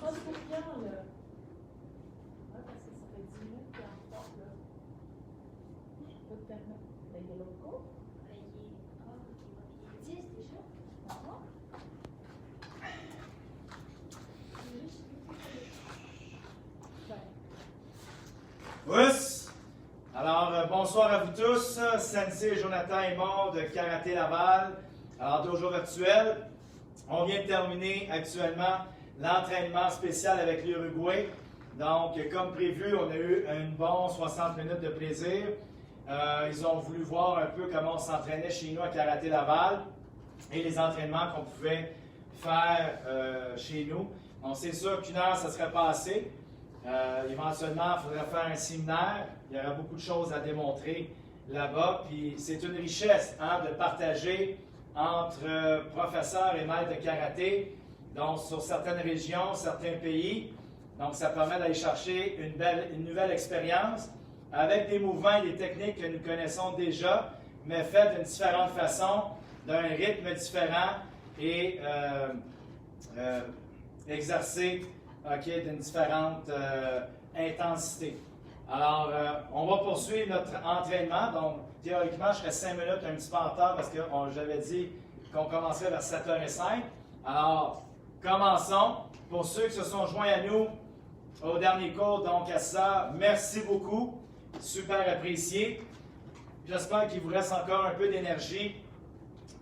pas de confiance, là. Ouais, parce que ça fait 10 minutes qu'il est en retard, là. Je peux te permettre. Ben, il y a l'autre cours. Il est 10 déjà. Ah. Ouss! Alors, bonsoir à vous tous. Sensei Jonathan est mort de Karaté Laval. Alors, dojo virtuel. On vient de terminer actuellement l'entraînement spécial avec l'Uruguay. Donc, comme prévu, on a eu une bonne 60 minutes de plaisir. Ils ont voulu voir un peu comment on s'entraînait chez nous à Karaté Laval et les entraînements qu'on pouvait faire chez nous. Donc, c'est sûr qu'une heure, ça serait pas assez. Éventuellement, il faudrait faire un séminaire. Il y aura beaucoup de choses à démontrer là-bas. Puis c'est une richesse de partager entre professeurs et maîtres de karaté, donc sur certaines régions, certains pays. Donc ça permet d'aller chercher une nouvelle expérience avec des mouvements et des techniques que nous connaissons déjà, mais faites d'une différente façon, d'un rythme différent et exercés d'une différente intensité. Alors, on va poursuivre notre entraînement. Donc, théoriquement, je serai 5 minutes un petit peu en retard parce que j'avais dit qu'on commencerait vers 7h05. Alors, commençons. Pour ceux qui se sont joints à nous au dernier cours, donc à ça, merci beaucoup. Super apprécié. J'espère qu'il vous reste encore un peu d'énergie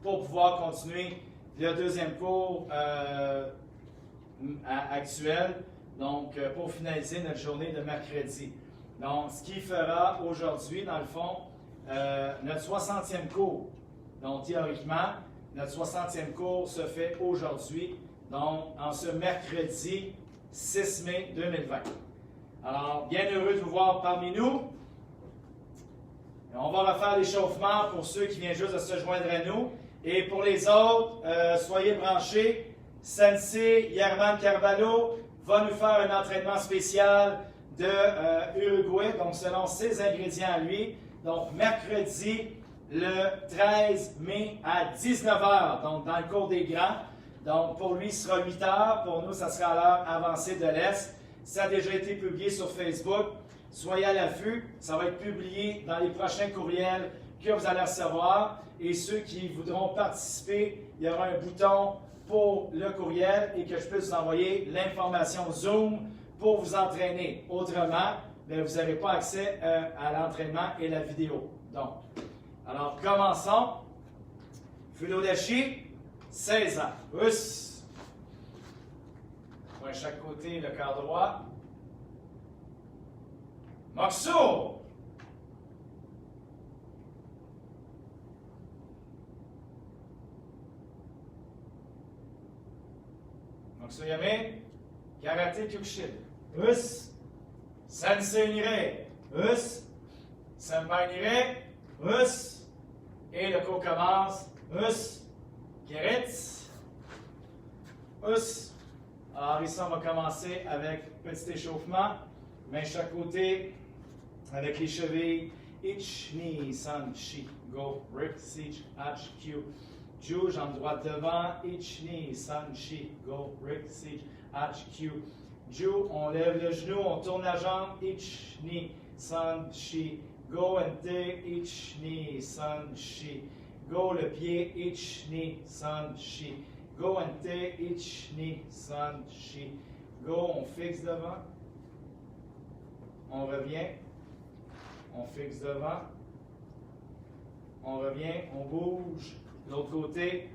pour pouvoir continuer le deuxième cours actuel, donc pour finaliser notre journée de mercredi. Donc, ce qui fera aujourd'hui, dans le fond, notre 60e cours. Donc, théoriquement, notre 60e cours se fait aujourd'hui, donc en ce mercredi 6 mai 2020. Alors, bien heureux de vous voir parmi nous. Et on va refaire l'échauffement pour ceux qui viennent juste de se joindre à nous. Et pour les autres, soyez branchés. Sensei Yerman Carvalho va nous faire un entraînement spécial de Uruguay, donc selon ses ingrédients à lui. Donc, mercredi, le 13 mai à 19h, donc dans le cours des grands. Donc, pour lui, ce sera 8h. Pour nous, ça sera à l'heure avancée de l'Est. Ça a déjà été publié sur Facebook. Soyez à l'affût. Ça va être publié dans les prochains courriels que vous allez recevoir. Et ceux qui voudront participer, il y aura un bouton pour le courriel et que je puisse vous envoyer l'information Zoom pour vous entraîner. Autrement, bien, vous n'aurez pas accès à l'entraînement et la vidéo. Donc, alors commençons. Fudodashi, 16 ans. Us. Point chaque côté, le corps droit. Moxu. Moxuyame, Karate Kyokushin. Us. Sensei Nire. Us. Senpai Nire. Us. Et le cours commence. Us. Keretz. Us. Alors ici, on va commencer avec petit échauffement. Main chaque côté. Avec les chevilles. Ich, ni, san, shi. Go. Rip, sich, ach, kyu. Ju, jambe droite devant, ich, ni, san, shi, go, rik, sich, ach, kyu. Ju, on lève le genou, on tourne la jambe, ich, ni, san, shi, go, ente, ich, ni, san, shi. Go, le pied, ich, ni, san, shi. Go, ente, ich, ni, san, shi. Go, on fixe devant. On revient. On fixe devant. On revient, on bouge. L'autre côté,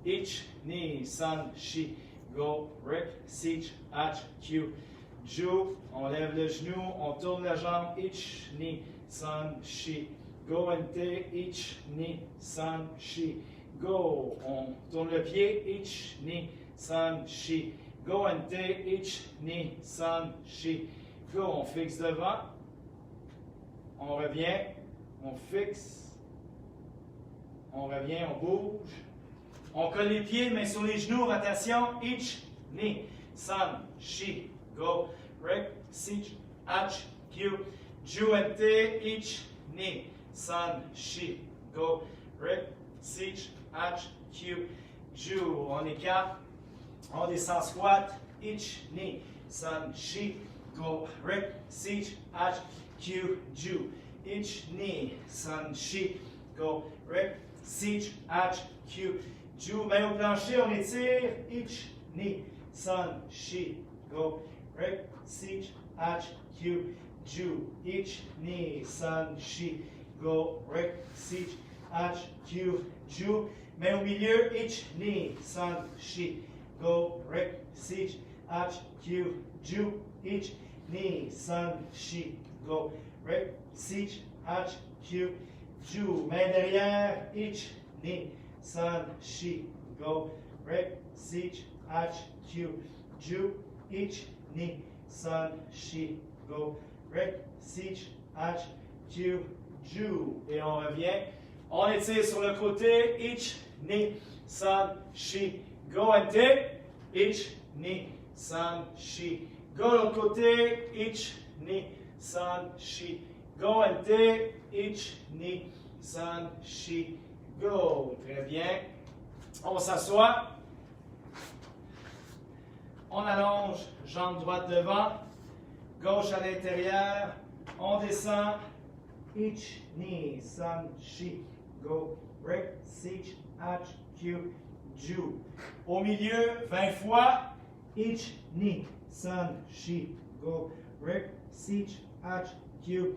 ich, ni, san, shi, go, rik, sich, ach, kyu. Ju, on lève le genou, on tourne la jambe, ich, ni, san, shi. Go, ente, ich, ni, san, shi. Go, on tourne le pied, ich, ni, san, shi. Go, ente, ich, ni, san, shi. Go, on fixe devant. On revient, on fixe. On revient, on bouge. On colle les pieds, mains sur les genoux, rotation. Ich, ni, san, shi, go, rik, sich, ach, kyu. Ju, ente, ich, ni, san, shi, go, rik, sich, ach, kyu. Ju, on écarte. On descend squat. ich, ni, san, shi, go, rek, sich, ach, q, ju. Ich, ni, san, shi, go, rek, sich, ach, q, ju. Main au plancher, on étire. Ich, ni, san, shi, go, rek, sich, ach, q, ju. Ich, ni, san, shi, go, rek, sich, ach, q, ju. Main au milieu. Ich, ni, san, shi, go, rek, sich, ach, q, ju. Ich, ni, san, shi, go, rek, sich, ach, q, ju. Main derrière. Ich, ni, san, shi, go, rek, sich, ach, q, ju. Ich, ni, san, shi, go, rek, sich, ach, q, ju. Et on revient. On étire sur le côté. Ich, ni, san, shi, go and take. Ich, ni, san, shi, go. L'autre côté. Ich, ni, san, shi, go and take. Ich, ni, san, shi, go. Très bien. On s'assoit. On allonge, jambe droite devant, gauche à l'intérieur. On descend. Ich, ni, san, shi, go, rek, sich, ach, q, ju. Au milieu, 20 fois. Ich, ni, san, shi, go, rek, sich, ach, q,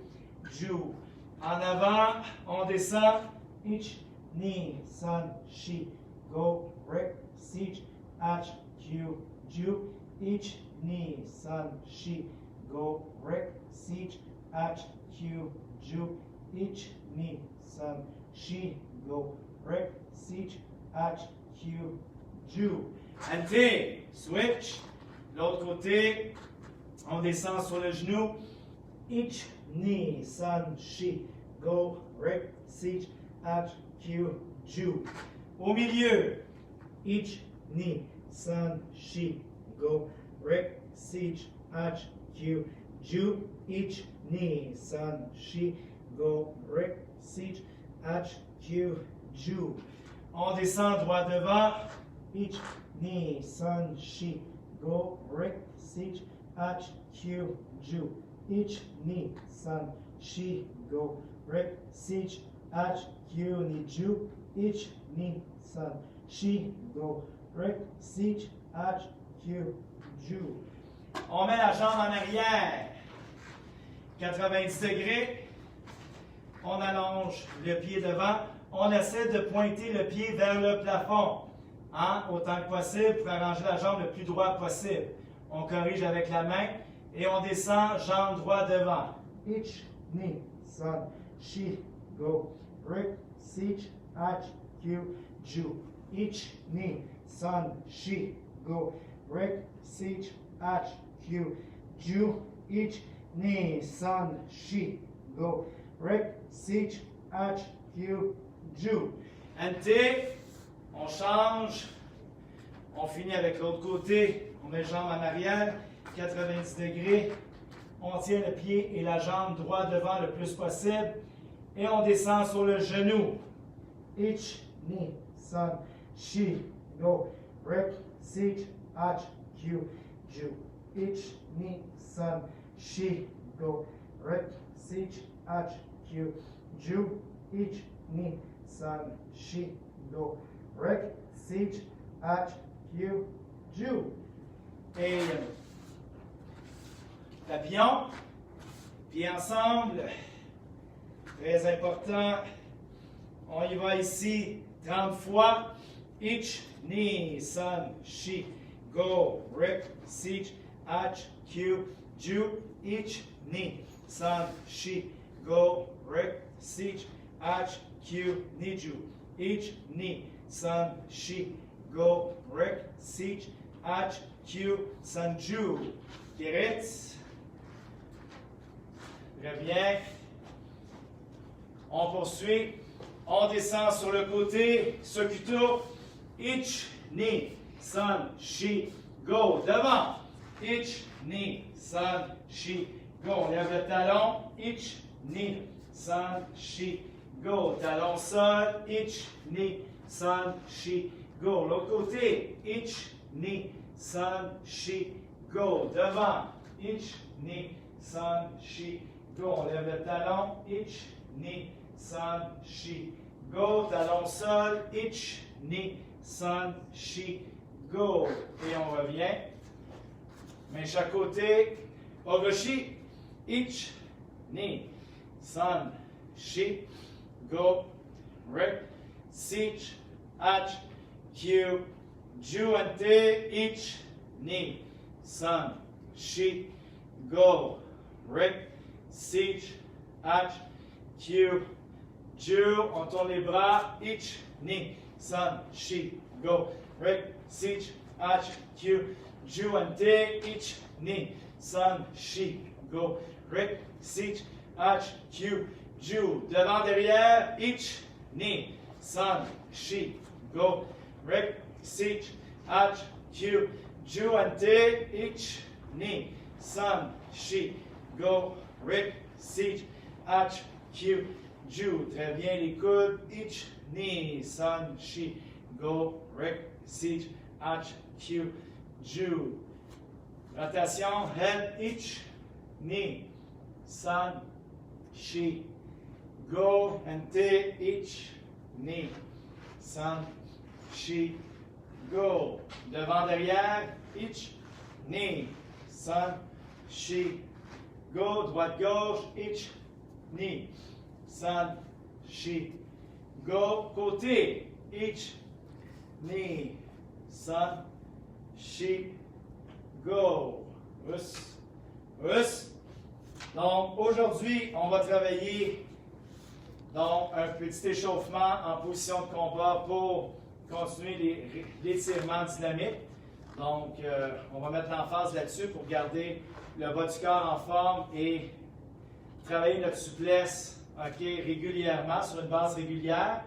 ju. En avant, on descend. Ich, ni, san, shi, go, rek, sich, ach, q, ju. Ich, ni, san, shi, go, rek, sich, ach, q, ju. Ich, ni, san, shi, go, rek, sich, ach, q, ju. And take, switch. L'autre côté, on descend sur le genou. Ich, ni, san, shi, go, rek, sich, ach, q, ju. Au milieu. Ich, ni, san, shi, go, rek, sich, ach, q, ju. Ich, ni, san, shi, go, rek, sich, ach, q, ju. On descend droit devant. Ich, ni, san, shi, go, rek, sich, ach, q, ju. Ich, ni, san, shi, go, rek, sich, ach, q, ni, ju. Ich, ni, san, shi, go, rek, sich, ach, q, ju. On met la jambe en arrière. 90 degrés. On allonge le pied devant. On essaie de pointer le pied vers le plafond, hein, autant que possible pour arranger la jambe le plus droit possible. On corrige avec la main et on descend, jambe droite devant. Ich, ni, san, shi, go, rek, sich, ach, q, ju. Ich, ni, san, shi, go, rek, sich, ach, q, ju. Ich, ni, san, shi, go, rek, sich, ach, q, ju. And take, on change, on finit avec l'autre côté, on met les jambes en arrière, 90 degrés, on tient le pied et la jambe droite devant le plus possible et on descend sur le genou. Ich, ni, san, shi, go, rek, sich, ach, q, ju. Ich, ni, san, shi, go, rek, sich, ach, q, ju. Ich, ni, san, shi, go, rek, sich, ach, q, ju. Et papillon, pieds ensemble, très important. On y va ici 30 fois. Ich, ni, san, shi, go, rek, sich, ach, q, ju. Ich, ni, san, shi, go, rek, sich, ach, q, ni, ju. Ich, ni, san, shi, go, rek, sich, ach, q, san, ju. Kiritz. Très bien. On poursuit. On descend sur le côté. Sokuto. Ich, ni, san, shi, go. Devant. Ich, ni, san, shi, go. On lève le talon. Ich, ni, san, shi, go. Talon sol. Ich, ni, san, shi, go. L'autre côté. Ich, ni, san, shi, go. Devant, ich, ni, san, shi, go. On lève le talon, ich, ni, san, shi, go. Talon sol, ich, ni, san, shi, go. Et on revient. Main chaque côté. Ogoshi, ich, ni, san, shi, go. Rip, sich, ach, Q, ju and te, ich, ni, san, shi, go. Rip, sich, ach, Q, ju. On tourne les bras, ich, ni, san, shi, go. Rip, sich, ach, Q, ju and te, ich, ni, san, shi, go. Rip, sich, ach, Q, ju. Devant, derrière, ich, ni, san, shi, go. Rip, sich, ach, Q, ju and te, ich, ni, san, shi, go. Rip, sich, ach, Q, ju. Très bien, les coudes, ich, ni, san, shi, go. Rip, sich, ach, Q, ju. Rotation, head, ich, ni, san, shi, go. And te, ich, ni, san, shi, go. Devant, derrière, ich, ni, san, shi, go. Droite, gauche, ich, ni, san, shi, go. Côté, ich, ni, san, shi, go. Us, us. Donc, aujourd'hui, on va travailler donc un petit échauffement en position de combat pour continuer l'étirement dynamique. Donc, on va mettre l'emphase là-dessus pour garder le bas du corps en forme et travailler notre souplesse régulièrement, sur une base régulière.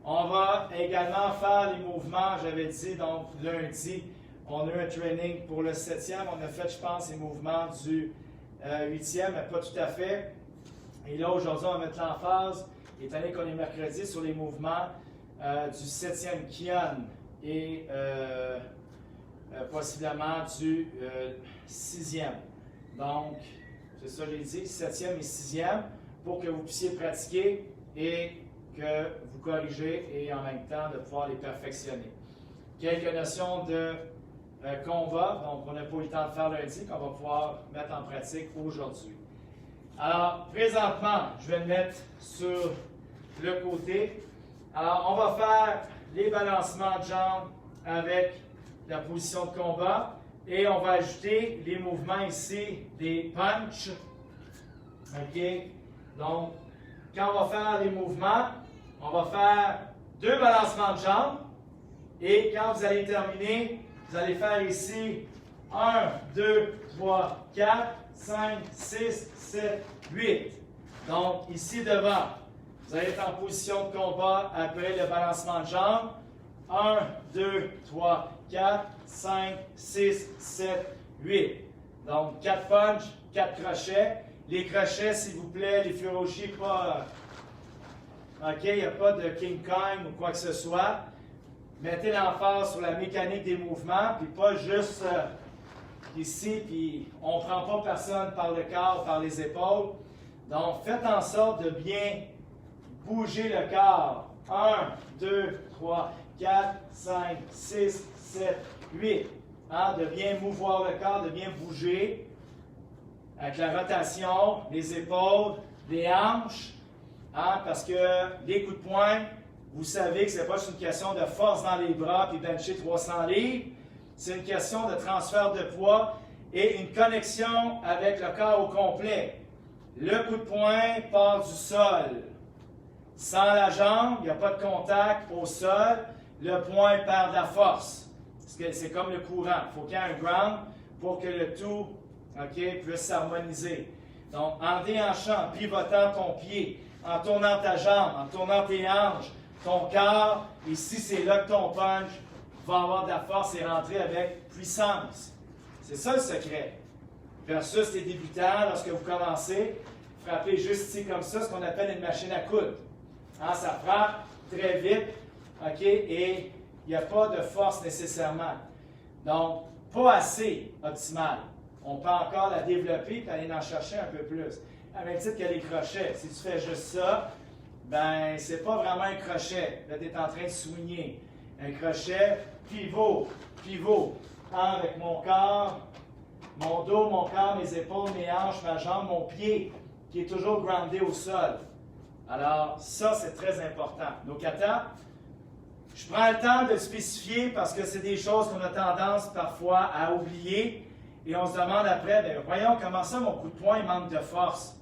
On va également faire les mouvements, j'avais dit, donc lundi, on a eu un training pour le 7e. On a fait, je pense, les mouvements du 8e, mais pas tout à fait. Et là, aujourd'hui, on va mettre l'emphase, étant donné qu'on est mercredi, sur les mouvements du 7e Kian et possiblement du 6e. Donc, c'est ça que j'ai dit, 7e et 6e, pour que vous puissiez pratiquer et que vous corrigez et en même temps de pouvoir les perfectionner. Quelques notions de combat, donc on n'a pas eu le temps de faire lundi, qu'on va pouvoir mettre en pratique aujourd'hui. Alors, présentement, je vais le mettre sur le côté. Alors, on va faire les balancements de jambes avec la position de combat et on va ajouter les mouvements ici des punches. OK? Donc, quand on va faire les mouvements, on va faire 2 balancements de jambes et quand vous allez terminer, vous allez faire ici 1, 2, 3, 4, 5, 6, 7, 8. Donc, ici devant, vous allez être en position de combat après le balancement de jambes. 1, 2, 3, 4, 5, 6, 7, 8. Donc, 4 punches, 4 crochets. Les crochets, s'il vous plaît, les furoshi, pas... OK, il n'y a pas de King Kong ou quoi que ce soit. Mettez l'emphase sur la mécanique des mouvements, puis pas juste ici, puis on ne prend pas personne par le corps, par les épaules. Donc, faites en sorte de bien bouger le corps. 1, 2, 3, 4, 5, 6, 7, 8. De bien mouvoir le corps, de bien bouger. Avec la rotation, les épaules, les hanches. Parce que les coups de poing, vous savez que ce n'est pas une question de force dans les bras et bencher 300 livres. C'est une question de transfert de poids et une connexion avec le corps au complet. Le coup de poing part du sol. Sans la jambe, il n'y a pas de contact au sol. Le poing perd de la force. C'est comme le courant. Il faut qu'il y ait un ground pour que le tout puisse s'harmoniser. Donc, en déhanchant, en pivotant ton pied, en tournant ta jambe, en tournant tes hanches, ton corps, ici, c'est là que ton punch va avoir de la force et rentrer avec puissance. C'est ça le secret. Versus les débutants, lorsque vous commencez, frappez juste ici comme ça, ce qu'on appelle une machine à coudre. Ça frappe très vite, et il n'y a pas de force nécessairement. Donc, pas assez optimal. On peut encore la développer et aller en chercher un peu plus. À même titre que les crochets. Si tu fais juste ça, ben, c'est pas vraiment un crochet. Là, tu es en train de swinguer. Un crochet, pivot, pivot. Avec mon corps, mon dos, mon corps, mes épaules, mes hanches, ma jambe, mon pied, qui est toujours groundé au sol. Alors, ça, c'est très important. Nos katas, je prends le temps de le spécifier parce que c'est des choses qu'on a tendance parfois à oublier et on se demande après, bien, voyons comment ça, mon coup de poing manque de force.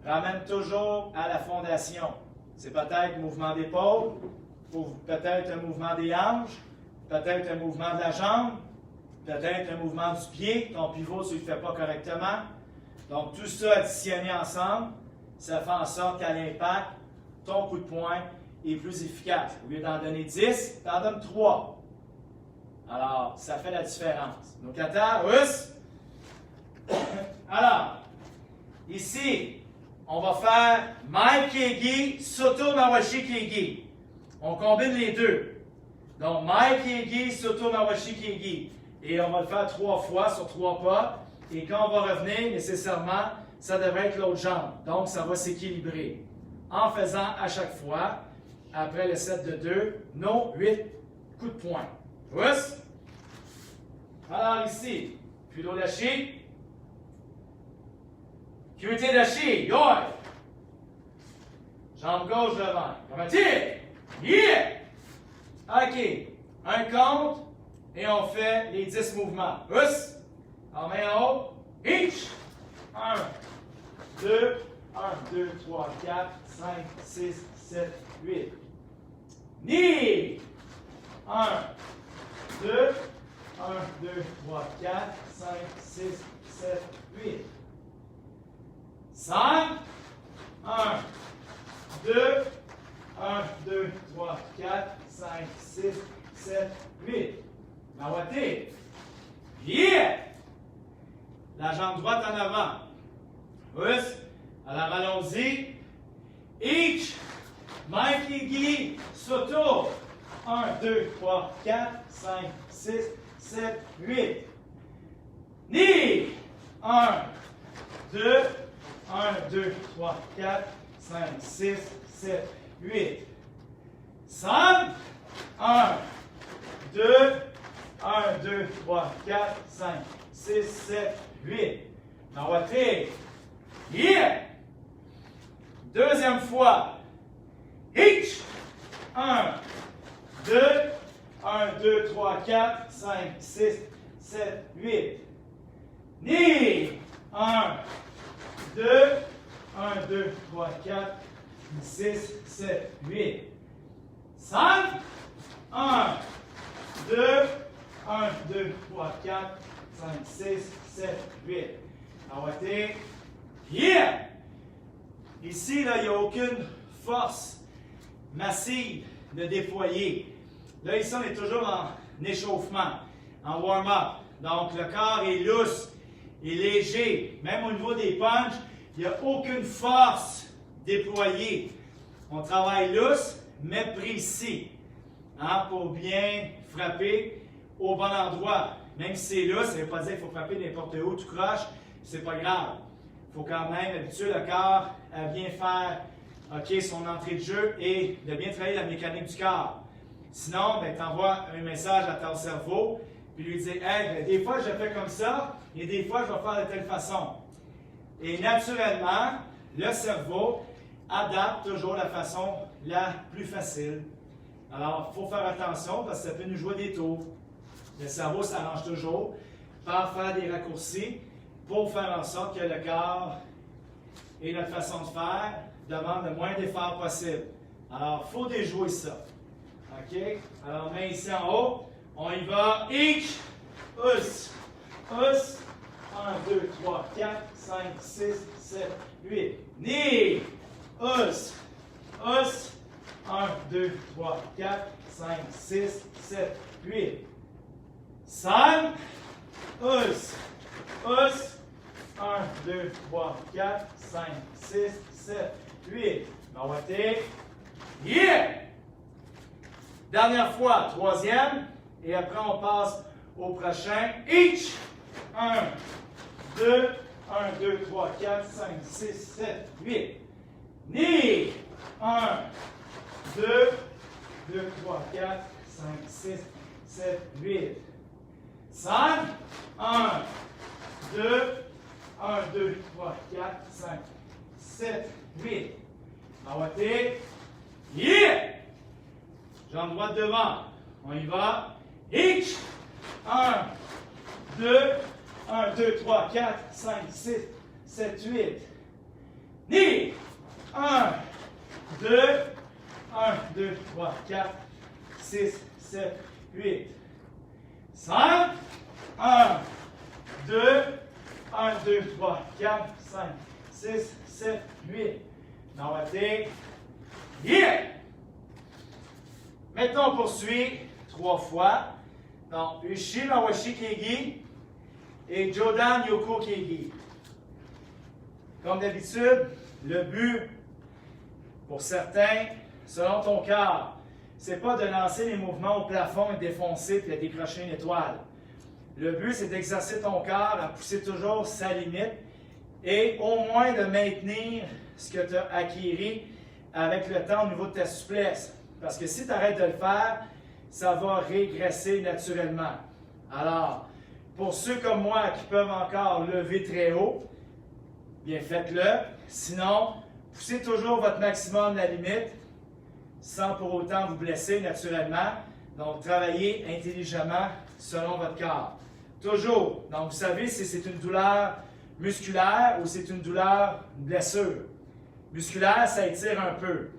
Ramène toujours à la fondation. C'est peut-être un mouvement d'épaule, peut-être un mouvement des hanches, peut-être un mouvement de la jambe, peut-être un mouvement du pied, ton pivot, tu ne le fais pas correctement. Donc, tout ça additionné ensemble, ça fait en sorte qu'à l'impact, ton coup de poing est plus efficace. Au lieu d'en donner 10, tu en donnes 3. Alors, ça fait la différence. Donc, kata, us. Alors, ici, on va faire Mai Keigi, Soto Mawashi Keigi. On combine les deux. Donc, Mai Keigi, Soto Mawashi Keigi. Et on va le faire 3 fois sur 3 pas. Et quand on va revenir, nécessairement, ça devrait être l'autre jambe. Donc, ça va s'équilibrer. En faisant à chaque fois, après le set de 2, nos 8 coups de poing. Pousse. Alors ici, Kudo Dashi. Kyuté Dashi. Yoi. Jambe gauche devant. Comme un tir. Yeah. OK. Un compte. Et on fait les 10 mouvements. Pousse. En main en haut. Each. 1, 2, 1, 2, 3, 4, 5, 6, 7, 8. Ni. 1, 2, 1, 2, 3, 4, 5, 6, 7, 8. 5, 1, 2, 1, 2, 3, 4, 5, 6, 7, 8. Nawate. Yeah! La jambe droite en avant. Pousse. Alors allons-y. Each. Mai Keigi. Soto. 1, 2, 3, 4, 5, 6, 7, 8. Ni. 1, 2, 1, 2, 3, 4, 5, 6, 7, 8. 5. 1, 2, 1, 2, 3, 4, 5, 6, 7, 8. Nawate. Yeah! Deuxième fois. Each. 1, 2, 1, 2, 3, 4, 5, 6, 7, 8. Ni. 1, 2, 1, 2, 3, 4, 6, 7, 8. 5. 1, 2, 1, 2, 3, 4, 5, 6, 7, 8. Nawate. Yeah! Ici, là, il n'y a aucune force massive de déployer. Là, ici, on est toujours en échauffement, en warm-up. Donc, le corps est lousse, est léger. Même au niveau des punches, il n'y a aucune force déployée. On travaille lousse, mais précis, pour bien frapper au bon endroit. Même si c'est lousse, ça ne veut pas dire qu'il faut frapper n'importe où, tu croches, c'est pas grave. Il faut quand même habituer le corps à bien faire son entrée de jeu et de bien travailler la mécanique du corps. Sinon, tu envoies un message à ton cerveau puis lui dis hey, des fois je fais comme ça et des fois je vais faire de telle façon. Et naturellement, le cerveau adapte toujours la façon la plus facile. Alors, il faut faire attention parce que ça peut nous jouer des tours. Le cerveau s'arrange toujours par faire des raccourcis pour faire en sorte que le corps et notre façon de faire demandent le moins d'efforts possible. Alors, il faut déjouer ça. OK? Alors, main ici en haut. On y va. Each. Us. Us. 1, 2, 3, 4, 5, 6, 7, 8. Ni. Us. Us. 1, 2, 3, 4, 5, 6, 7, 8. 5. Us. Us. 1, 2, 3, 4, 5, 6, 7, 8. Nawate. Yeah! Dernière fois, troisième. Et après, on passe au prochain. Each. 1, 2, 1, 2, 3, 4, 5, 6, 7, 8. Knee. 1, 2, 2, 3, 4, 5, 6, 7, 8. Side. 1, 2, 1, 2, 3, 4, 5, 7, 8. Awate. Yeah! Jambe droite devant. On y va. Each. 1, 2, 1, 2, 3, 4, 5, 6, 7, 8. Knee. 1, 2, 1, 2, 3, 4, 6, 7, 8. Side. 1, 2, 1, 2, 3, 4, 5, 6, 7, 8. Nawate. Yeah! Maintenant, on poursuit 3 fois. Donc, Ushi Mawashi Keigi et Jodan Yoko Keigi. Comme d'habitude, le but pour certains, selon ton cœur, c'est pas de lancer les mouvements au plafond et défoncer puis de décrocher une étoile. Le but, c'est d'exercer ton corps à pousser toujours sa limite et au moins de maintenir ce que tu as acquis avec le temps au niveau de ta souplesse. Parce que si tu arrêtes de le faire, ça va régresser naturellement. Alors, pour ceux comme moi qui peuvent encore lever très haut, bien faites-le. Sinon, poussez toujours votre maximum la limite sans pour autant vous blesser naturellement. Donc, travaillez intelligemment selon votre corps. Toujours. Donc, vous savez si c'est une douleur musculaire ou c'est une douleur, une blessure. Musculaire, ça étire un peu.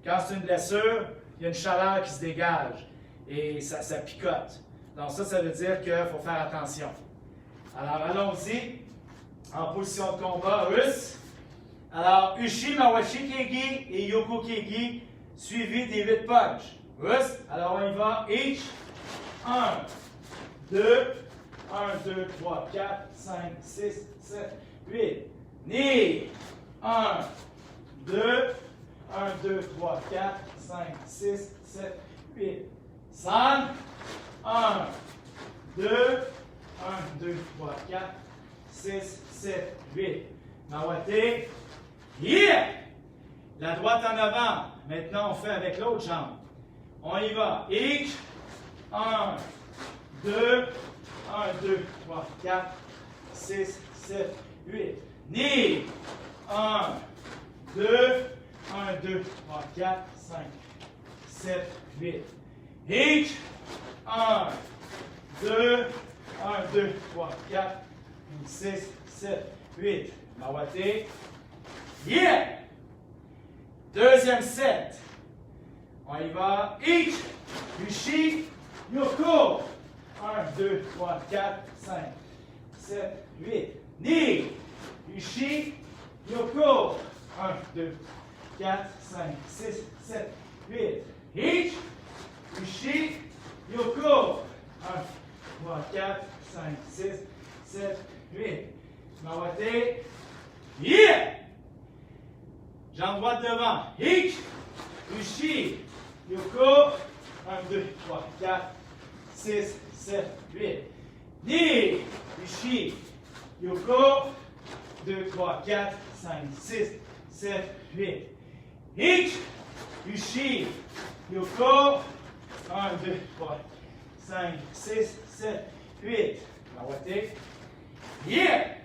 Quand c'est une blessure, il y a une chaleur qui se dégage et ça picote. Donc ça veut dire qu'il faut faire attention. Alors, allons-y en position de combat russe. Alors, Ushi, Mawashi Keigi et Yoko Keigi, suivi des 8 punches. Russe. Alors, on y va. Each. 1, 2, 1, 2, 3, 4, 5, 6, 7, 8. Knee. 1, 2, 1, 2, 3, 4, 5, 6, 7, 8. San. 1, 2, 1, 2, 3, 4, 6, 7, 8. Nawate. Yeah! La droite en avant. Maintenant, on fait avec l'autre jambe. On y va. Each. 1, 2, 1, 2, 3, 4, 6, 7, 8. Knee. 1, 2, 1, 2, 3, 4, 5, 7, 8. Each. 1, 2, 1, 2, 3, 4, 6, 7, 8. Nawate. Yeah! Deuxième set. On y va. Each. Ushi. Yoko. 1, 2, 3, 4, 5, 7, 8. Knee. Ushi. Yoko. 1, 2, 4, 5, 6, 7, 8. Each. Ushi. Yoko. 1, 3, 4, 5, 6, 7, 8. Nawate. Yeah! Jambe droite devant. Each. Ushi. Yoko. 1, 2, 3, 4, 6, 7, 8. Knee. Ushi. Yoko. 2, 3, 4, 5, 6, 7, 8. Each. Ushi. Yoko. 1, 2, 3, 5, 6, 7, 8. Nawate. Yeah!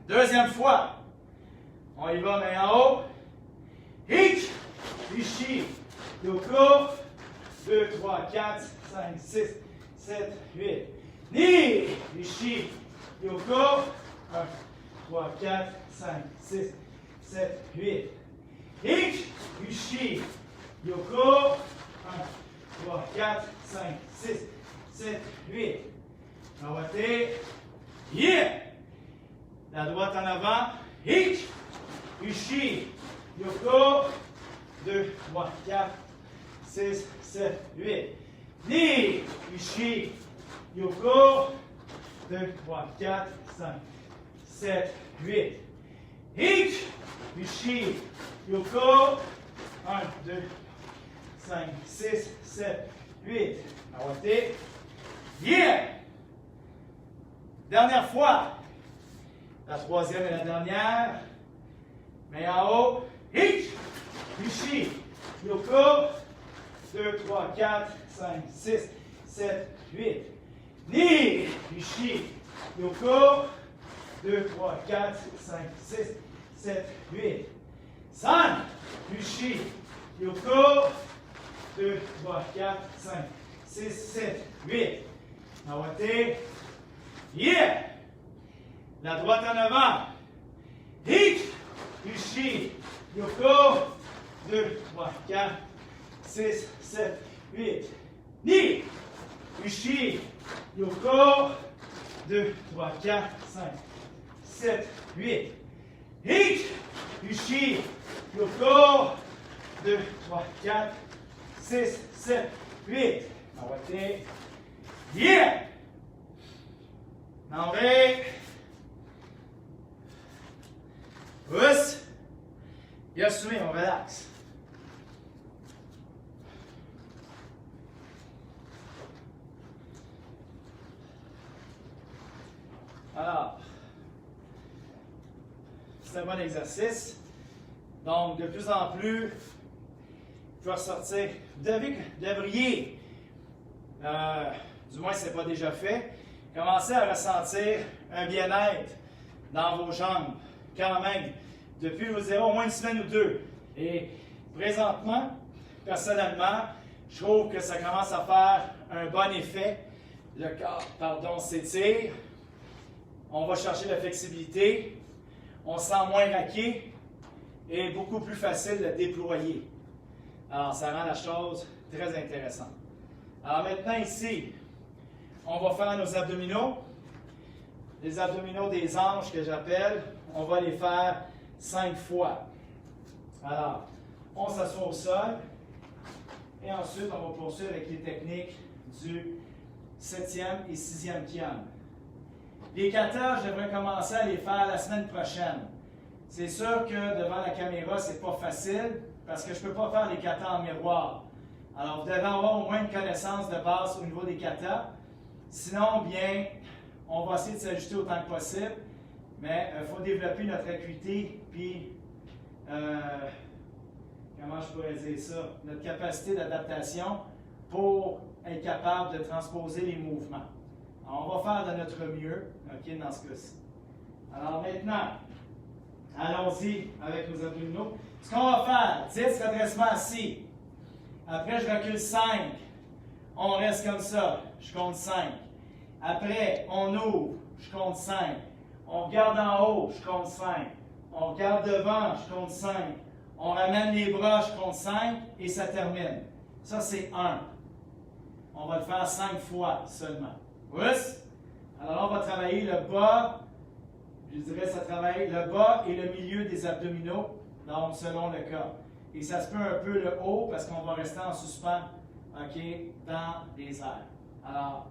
Deuxième fois. On y va, main en haut. Each. Ushi. Yoko. 2, 3, 4, 5, 6, 7, 8. Knee. Ushi. Yoko. 1, 3, 4, 5, 6, 7, 8. Each. Ushi. Yoko. 1, 3, 4, 5, 6, 7, 8. Nawate. Yeah! La droite en avant. Each. Ushi. Yoko. 2, 3, 4, 6, 7, 8. Knee. Ushi. Yoko. 2, 3, 4, 5, 7, 8. Each. Ushi. Yoko. 1, 2, 5, 6, 7, 8. Nawate. Yeah! Dernière fois. La troisième et la dernière. Main en haut. Hitch. Ishi. Yoko. 2, 3, 4, 5, 6, 7, 8. Ni. Ishi. Yoko. 2, 3, 4, 5, 6, 7, 8. San. Ishi. Yoko. 2, 3, 4, 5, 6, 7, 8. Nawate. Yeah! La droite en avant. Hitch. Ishi. Yoko. 2, 3, 4, 6, 7, 8. Ni. Ishi. Yoko. 2, 3, 4, 5, 7, 8. Hitch. Ishi. Yoko. 2, 3, 4, 6, 7, 8. Nawate. Yeah! Enlevé. Pousse. Et assumé, on relaxe. Alors, c'est un bon exercice. Donc, de plus en plus, je vais ressortir. Vous devriez, du moins si ce n'est pas déjà fait, commencez à ressentir un bien-être dans vos jambes, quand même, depuis vous direz au moins une semaine ou deux. Et présentement, personnellement, je trouve que ça commence à faire un bon effet. Le corps, s'étire. On va chercher la flexibilité. On se sent moins raqué et beaucoup plus facile de déployer. Alors, ça rend la chose très intéressante. Alors maintenant, ici, on va faire nos abdominaux. Les abdominaux des anges que j'appelle, on va les faire 5 fois. Alors, on s'assoit au sol et ensuite on va poursuivre avec les techniques du 7e et 6e kiam. Les katas, je devrais commencer à les faire la semaine prochaine. C'est sûr que devant la caméra, c'est pas facile parce que je ne peux pas faire les katas en miroir. Alors, vous devez avoir au moins une connaissance de base au niveau des katas. Sinon, bien, on va essayer de s'ajuster autant que possible, mais il faut développer notre acuité, puis, comment je pourrais dire ça, notre capacité d'adaptation pour être capable de transposer les mouvements. Alors, on va faire de notre mieux, OK, dans ce cas-ci. Alors maintenant, allons-y avec nos abdominaux. Ce qu'on va faire, 10 redressements assis. Après, je recule 5. On reste comme ça. Je compte 5. Après, on ouvre. Je compte 5. On regarde en haut. Je compte 5. On regarde devant. Je compte 5. On ramène les bras. Je compte 5. Et ça termine. Ça, c'est 1. On va le faire 5 fois seulement. Oui? Alors là, on va travailler le bas. Je dirais ça travaille le bas et le milieu des abdominaux. Donc, selon le cas. Et ça se peut un peu le haut parce qu'on va rester en suspens, OK, dans les airs. Alors,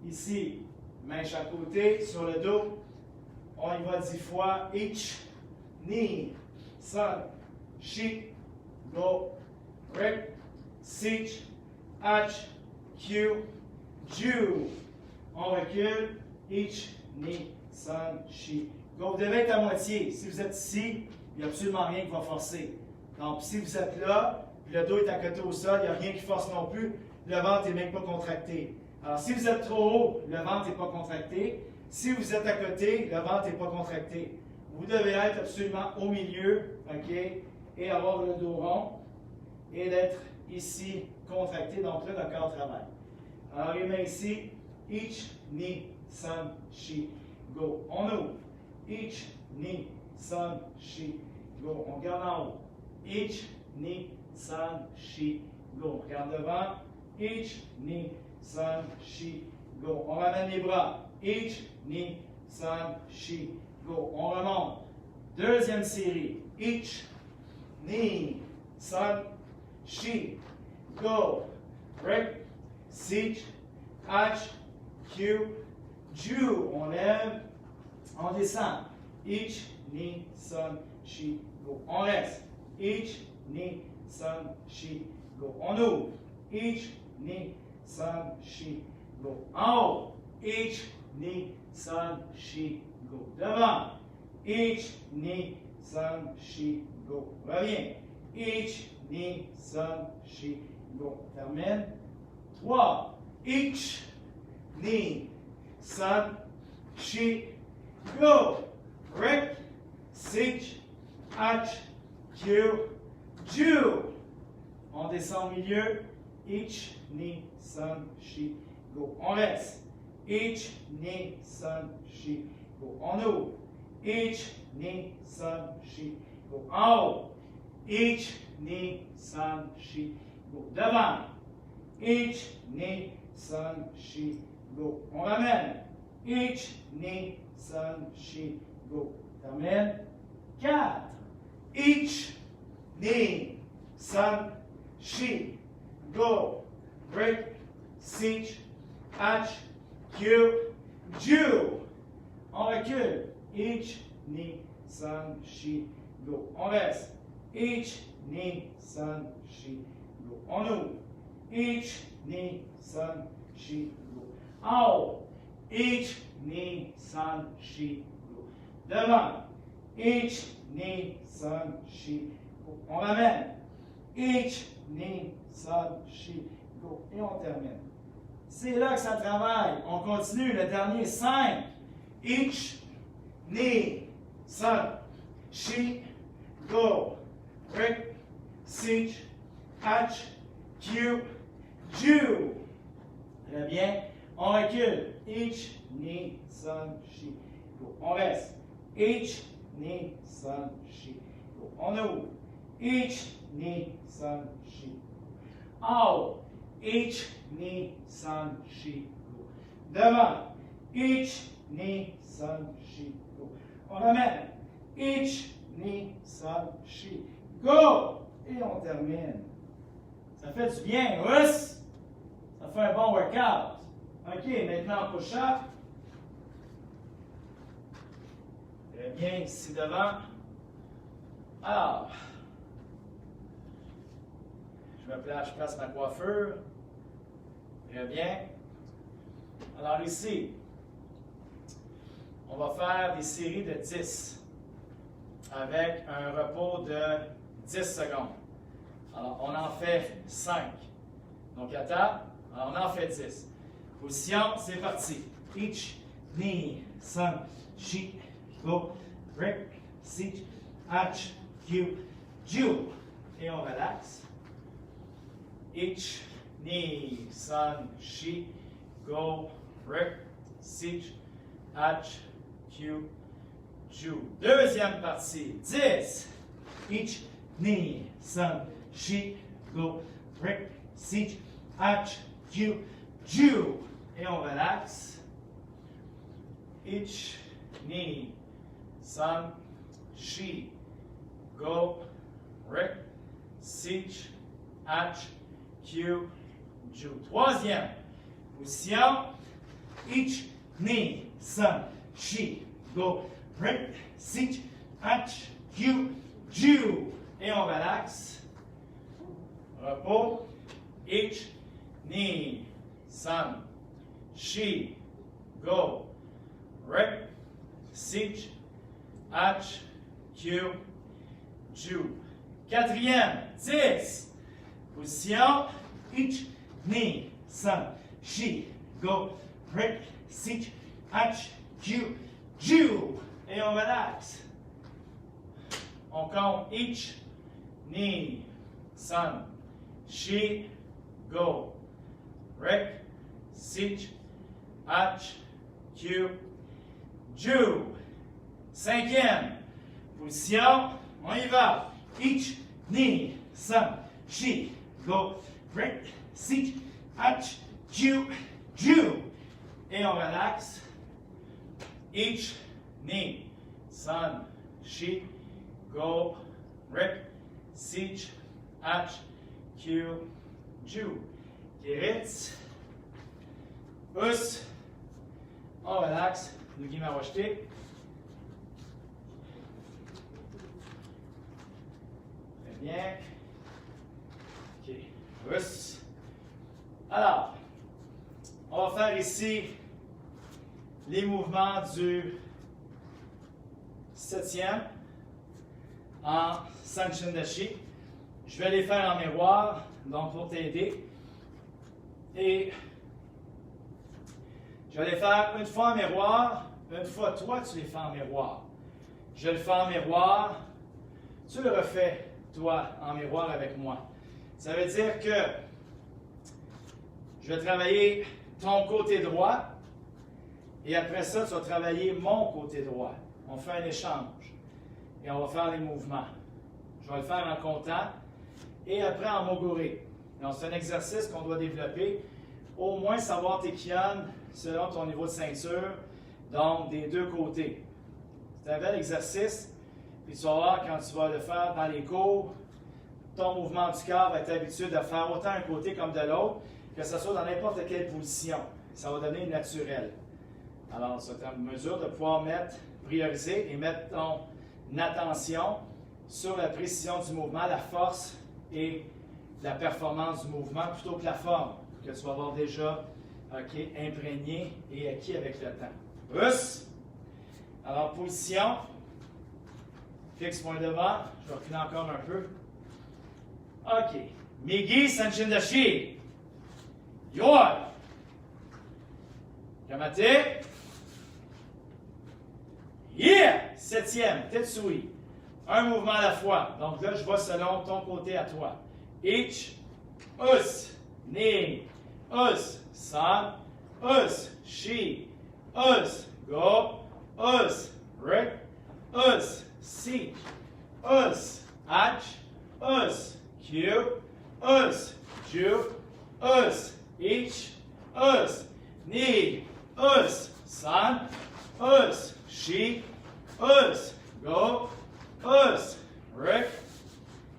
ici, main chaque côté, sur le dos, on y va 10 fois. Each, knee, sun, shi, go, rip, sich, ach, q, ju. On recule, each, knee, sun, shi, go. Vous devez être à moitié. Si vous êtes ici, il n'y a absolument rien qui va forcer. Donc, si vous êtes là, puis le dos est à côté au sol, il n'y a rien qui force non plus, le ventre n'est même pas contracté. Alors, si vous êtes trop haut, le ventre n'est pas contracté. Si vous êtes à côté, le ventre n'est pas contracté. Vous devez être absolument au milieu, OK, et avoir le dos rond, et d'être ici contracté, donc là, le corps travaille. Alors, les mains ici, each, knee, sun, shi, go. On ouvre. Each, knee, sun, shi, go. On garde en haut. Each, knee, sun, shi, go. Regarde devant. Each, knee, sun, shi, go. On ramène les bras. Each, knee, sun, shi, go. On remonte. Deuxième série. Each, knee, sun, shi, go. Rip, sich, ach, q, ju. On lève. On descend. Each, knee, sun, shi, go. On reste. Each, knee, sun, shi, go. On ouvre. Each, knee, sun, shi, go. En haut, ich, ni, san, shi, go. Devant, ich, ni, san, shi, go. Reviens. Ich, ni, san, shi, go. Termine. 3. Ich, ni, san, shi, go. Rick, sich, ach, Q, Ju. On descend au milieu. Ich, ni, san, shi, go. On reste. Ich, ni, san, shi, go. On ouvre. Ich, ni, san, shi, go. En haut. Ich, ni, san, shi, go. Devant. Ich, ni, san, shi, go. On ramène. Ich, ni, san, shi, go. Termine. 4. Ich, ni, san, shi, go. Break, sich, ach, Q, Ju. On recule. Ich, ni, san, shi, go. On reste. Ich, ni, san, shi, go. On ouvre. Ich, ni, san, shi, go. En haut. Ich, ni, san, shi, go. Devant. Ich, ni, san, shi, go. On ramène. Ich, ni, san, shi, go. Et on termine. C'est là que ça travaille. On continue. Le dernier, 5. Ich, ni, san, shi, go. Rick, sich, ach, Q, Ju. Très bien. On recule. Ich, ni, san, shi, go. On reste. Ich, ni, san, shi, go. On ouvre. Ich, ni, san, shi, go. En haut. Ich, ni, san, shi, go. Devant. Ich, ni, san, shi, go. On ramène. Ich, ni, san, shi, go. Et on termine. Ça fait du bien, Russ. Ça fait un bon workout. OK, maintenant push-up. Très bien, ici devant. Alors, je place ma coiffure. Très bien. Alors ici, on va faire des séries de 10 avec un repos de 10 secondes. Alors, on en fait 5. Donc, à table, alors on en fait 10. Position, c'est parti. Ich, ni, san, shi, go, rick, sich, ach, Q, Ju. Et on relaxe. Ich, ni, san, shi, go, rick, sich, ach, Q, Ju. Deuxième partie. 10. Ich, ni, san, shi, go, rick, sich, ach, Q, Ju. Et on relaxe. Ich, ni, san, shi, go, rick, sich, ach, Q, Ju. Troisième position. Ich, ni, san, shi, go, rick, sich, ach, Q, Ju. Et on relaxe. Repos. Ich, ni, san, shi, go, rick, sich, ach, Q, Ju. Quatrième, 10. Position. Ich, ni, san, shi, go, rick, sich, ach, Q, Ju. Et on relaxe. On compte ich, ni, san, shi, go, rick, sich, ach, Q, Ju. Cinquième position, on y va. Ich, ni, san, shi, go, rick, sich, ach, Q, Ju. Et on relaxe. Ich, ni, san, shi, go, rick, sich, ach, Q, Ju. Geritz. Pousse. On relaxe. Nous guillemets à rejeter. Très bien. OK. Pousse. Alors, on On va faire ici les mouvements du 7e en Sanchin Dashi. Je vais les faire en miroir, donc pour t'aider. Et je vais les faire une fois en miroir, une fois toi tu les fais en miroir. Je le fais en miroir, tu le refais toi en miroir avec moi. Ça veut dire que je vais travailler ton côté droit et après ça tu vas travailler mon côté droit. On fait un échange et on va faire les mouvements. Je vais le faire en comptant et après en moguri. Donc c'est un exercice qu'on doit développer. Au moins savoir tes kions selon ton niveau de ceinture, donc des deux côtés. C'est un bel exercice. Puis tu vas voir quand tu vas le faire dans les cours, ton mouvement du corps va être habitué de faire autant un côté comme de l'autre, que ce soit dans n'importe quelle position. Ça va donner naturel. Alors, c'est en mesure de pouvoir prioriser et mettre ton attention sur la précision du mouvement, la force et la performance du mouvement plutôt que la forme, que tu vas avoir déjà imprégné et acquis avec le temps. Russe. Alors, position. Fixe point devant. Je vais reculer encore un peu. OK. Migi Sanchin Dashi. Yoi. Kamate. Yeah! 7e. Tetsui. Un mouvement à la fois. Donc là, je vais selon ton côté à toi. Ich. Us. Ni. Us. San. Us. Shi. Us. Go. Us. Rick. Us. Si. Us. Ach. Us. Q. Us. Ju. Us. Ich. Us. Ni. Us. San. Us. Shi. Us. Go. Us. Rick.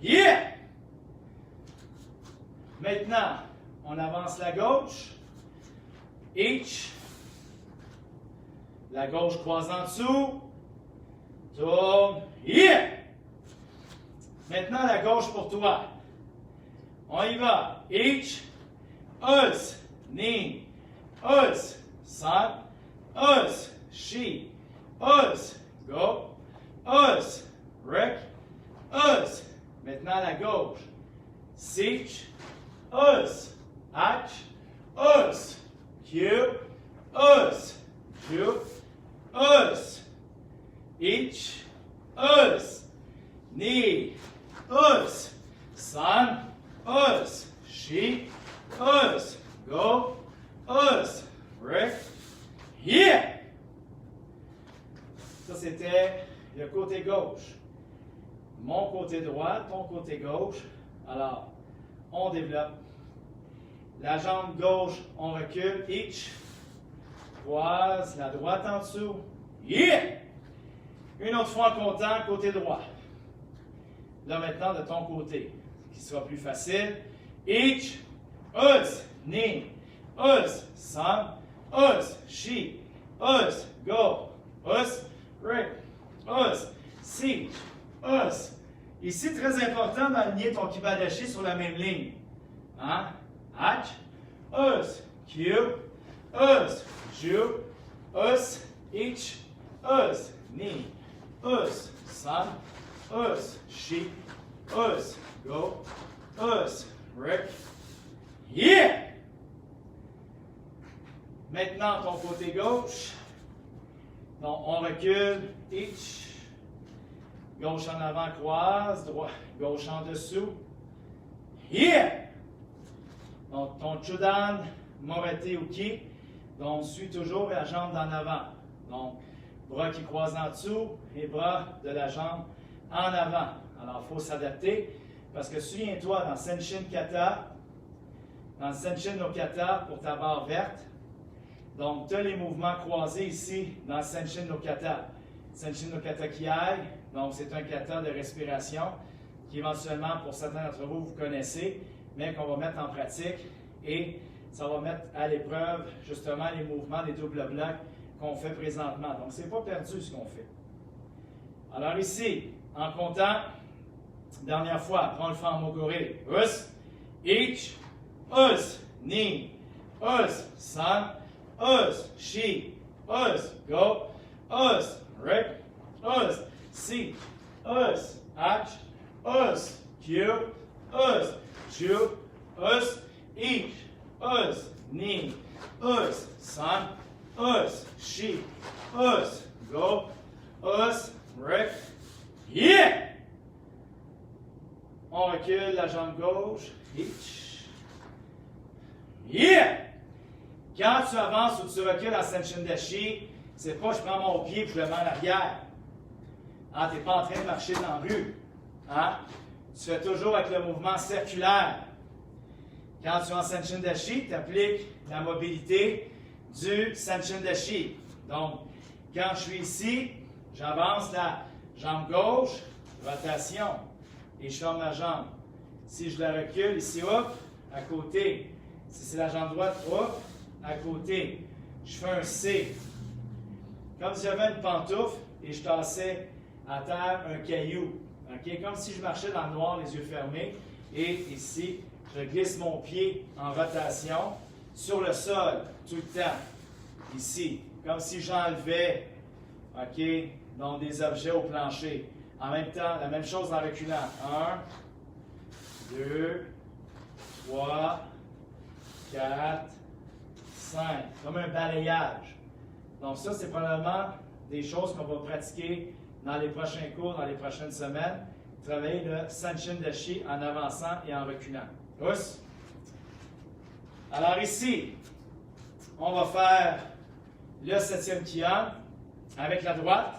Yeah! Maintenant, on avance la gauche. Ich. La gauche croise en dessous. Tourne. Yeah! Maintenant, la gauche pour toi. On y va. Ich. Us. Ni. Us. San. Us. Shi. Us. Go. Us. Rick. Us. Maintenant, la gauche. Sich. Us. Ach. Us. Q. Us. Ju. Us. Ich. Us. Ni. Us. San. Us. Shi. Us. Go. Us. Rick. Yeah! Ça, c'était le côté gauche. Mon côté droit, ton côté gauche. Alors, on développe. La jambe gauche, on recule. Ich. Croise la droite en dessous. Yeah! Une autre fois en comptant, côté droit. Là, maintenant, de ton côté, qui sera plus facile. Ich. Us. Ni. Us. San. Us. Shi. Us. Go. Us. Rick. Us. Si. Us. Ici, très important d'aligner ton kibadashi sur la même ligne. Hein? Ach. Us. Q. Us. Ju. Us. Ich. Us. Ni. Us. San. Us. Shi. Us. Go. Us. Rick. Yeah! Maintenant, ton côté gauche. Donc, on recule. Ich. Gauche en avant, croise. Droit, gauche en dessous. Yeah! Donc, ton Chudan, Morete Uki. Donc, suis toujours la jambe d'en avant. Donc, bras qui croisent en dessous et bras de la jambe en avant. Alors, il faut s'adapter parce que souviens-toi, dans Senshin Kata, dans le Senshin no Kata, pour ta barre verte, donc tu as les mouvements croisés ici dans le Senshin no Kata. Senshin no Kata Kiai, donc c'est un kata de respiration qui éventuellement, pour certains d'entre vous, vous connaissez, mais qu'on va mettre en pratique et ça va mettre à l'épreuve justement les mouvements des doubles blocs qu'on fait présentement. Donc, ce n'est pas perdu ce qu'on fait. Alors ici, en comptant, dernière fois, après on le fait en moguri. Us, ich, us, ni, us, sun, us, she, us, go, us, Rick, us, see, us, act, us, cue, us, chew, us, eat, us, knee, us, sun, us, she, us, go, us, Rick, yeah! On recule la jambe gauche, each, yeah! Quand tu avances ou tu recules en Senshin Dashi, c'est pas je prends mon pied et je le mets en arrière. Hein, tu n'es pas en train de marcher dans la rue. Hein? Tu fais toujours avec le mouvement circulaire. Quand tu es en Senshin Dashi, tu appliques la mobilité du Senshin Dashi. Donc, quand je suis ici, j'avance la jambe gauche, rotation, et je ferme ma jambe. Si je la recule, ici, hop, à côté. Si c'est la jambe droite, hop, à côté. Je fais un C. Comme si j'avais une pantoufle et je tassais à terre un caillou. Okay? Comme si je marchais dans le noir, les yeux fermés. Et ici, je glisse mon pied en rotation sur le sol, tout le temps. Ici, comme si j'enlevais donc des objets au plancher. En même temps, la même chose en reculant. 1, 2, 3, 4, 5. Comme un balayage. Donc ça, c'est probablement des choses qu'on va pratiquer dans les prochains cours, dans les prochaines semaines. Travailler le Senshin Dashi en avançant et en reculant. Tous. Alors ici, on va faire le 7e Kion avec la droite.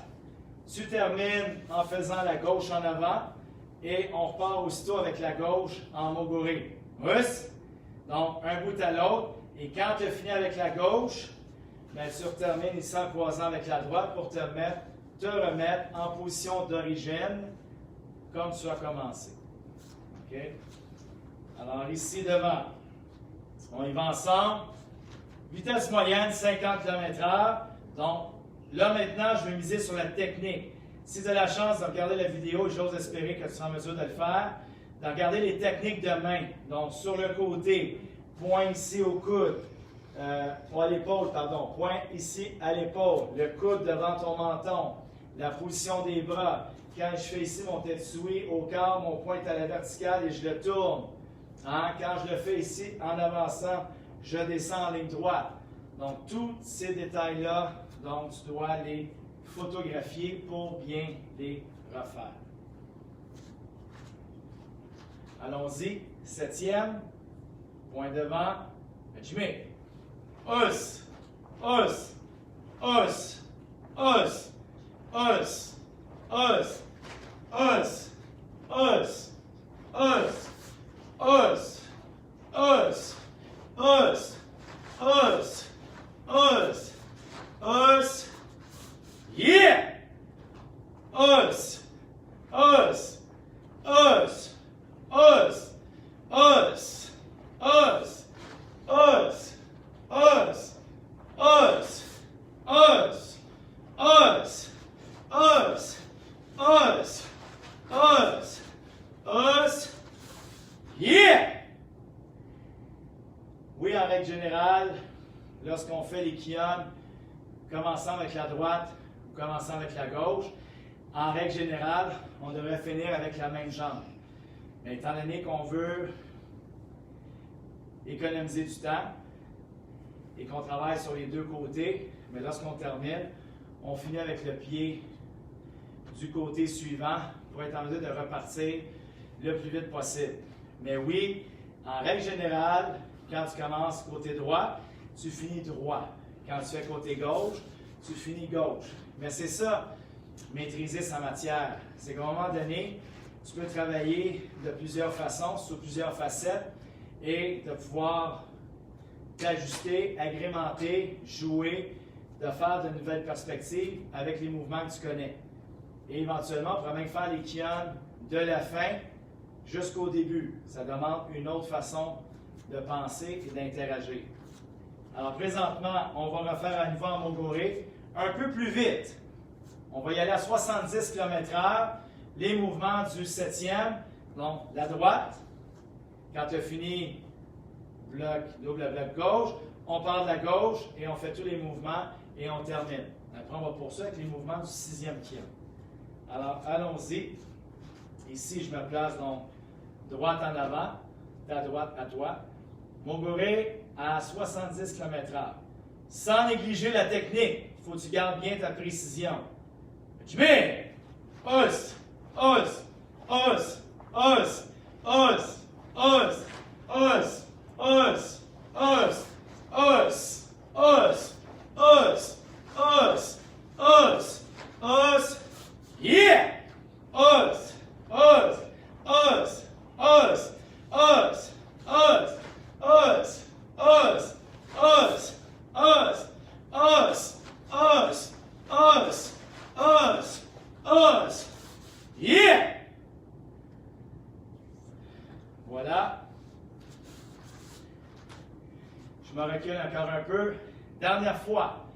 Tu termines en faisant la gauche en avant et on repart aussitôt avec la gauche en Moguri. Tous. Donc, un bout à l'autre. Et quand tu as fini avec la gauche, bien, tu termines ici en croisant avec la droite pour te remettre en position d'origine comme tu as commencé. OK? Alors, ici devant, on y va ensemble. Vitesse moyenne, 50 km/h. Donc, là maintenant, je vais miser sur la technique. Si tu as la chance de regarder la vidéo, j'ose espérer que tu seras en mesure de le faire, de regarder les techniques de main. Donc, sur le côté, point ici au coude, à l'épaule, pardon, point ici à l'épaule, le coude devant ton menton, la position des bras. Quand je fais ici mon tetsui au corps, mon point est à la verticale et je le tourne. Hein? Quand je le fais ici en avançant, je descends en ligne droite. Donc, tous ces détails-là, donc, tu dois les photographier pour bien les refaire. Allons-y. 7e. Point devant. Jimmy. Os. Os. Os. Os. Os. Os. Os. Os. Os. Os. Os. Os. Os. Os. Os. Yeah! Os. Os. Os. Os. Os. Os. Os. Os. Os. Os. Os. Os. Os. Os. Os. Yeah! Oui, en règle générale, lorsqu'on fait les Kion, commençant avec la droite ou commençant avec la gauche, en règle générale, on devrait finir avec la même jambe. Mais étant donné qu'on veut économiser du temps et qu'on travaille sur les deux côtés, mais lorsqu'on termine, on finit avec le pied du côté suivant pour être en mesure de repartir le plus vite possible. Mais oui, en règle générale, quand tu commences côté droit, tu finis droit. Quand tu fais côté gauche, tu finis gauche. Mais c'est ça, maîtriser sa matière. C'est qu'à un moment donné, tu peux travailler de plusieurs façons, sous plusieurs facettes, et de pouvoir t'ajuster, agrémenter, jouer, de faire de nouvelles perspectives avec les mouvements que tu connais. Et éventuellement, on pourra même faire les Kion de la fin jusqu'au début. Ça demande une autre façon de penser et d'interagir. Alors présentement, on va refaire à nouveau en Moguri, un peu plus vite. On va y aller à 70 km/h. Les mouvements du 7e, donc la droite. Quand tu as fini, bloc, double bloc gauche, on part de la gauche et on fait tous les mouvements et on termine. Après, on va poursuivre avec les mouvements du 6e kian. Alors, allons-y. Ici, je me place donc droite en avant, ta droite à toi. Moguri à 70 km/h. Sans négliger la technique, il faut que tu gardes bien ta précision. Jimmy! Os! Os! Os! Os! Os! Os! Os! Os! Os! Os! Os! Os! Os! Os! Os! Yeah! Os! Os! Os! Os! Os! Os! Os! Os! Os! Os! Os! Os! Os! Os! Os! Yeah! Voilà. Je me recule encore un peu. Dernière fois.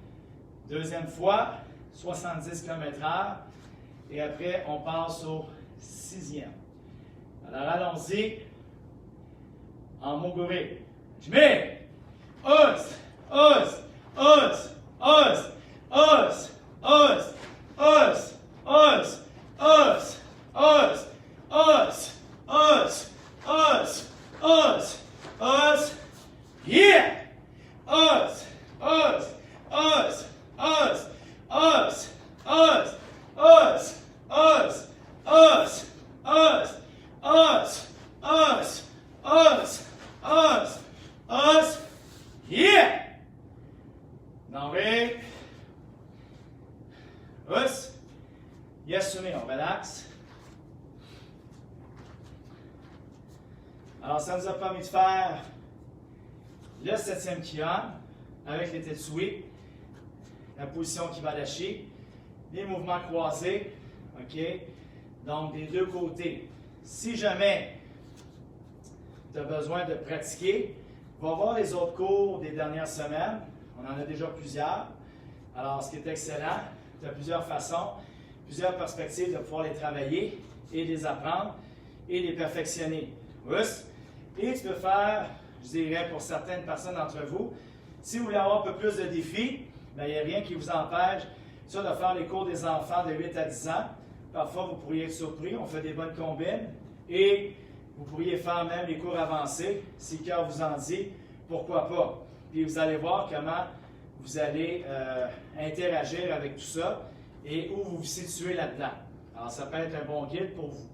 Deuxième fois, 70 km/h. Et après, on passe au 6e. Alors, allons-y. En Moguri. Jimmy! Os! Os! Os! Os! Os! Os! Os! Os! Os! Os! Os! Os! Os! Os! Os! Yeah! Os! Os! Os! Os! Os! Os! Os! Os! Os! Os! Os! Os! Os! Os! Os! Yeah! Noré. Os. Yes, soumis, on relaxe. Alors, ça nous a permis de faire le 7e kian avec les tetsui, la position Kibadashi, les mouvements croisés, OK? Donc, des deux côtés. Si jamais tu as besoin de pratiquer, va voir les autres cours des dernières semaines. On en a déjà plusieurs. Alors, ce qui est excellent, tu as plusieurs façons, plusieurs perspectives de pouvoir les travailler et les apprendre et les perfectionner. Et tu peux faire, je dirais pour certaines personnes d'entre vous, si vous voulez avoir un peu plus de défis, il n'y a rien qui vous empêche ça de faire les cours des enfants de 8 à 10 ans. Parfois, vous pourriez être surpris, on fait des bonnes combines et vous pourriez faire même les cours avancés, si le cœur vous en dit, pourquoi pas. Puis vous allez voir comment vous allez interagir avec tout ça et où vous vous situez là-dedans. Alors, ça peut être un bon guide pour vous.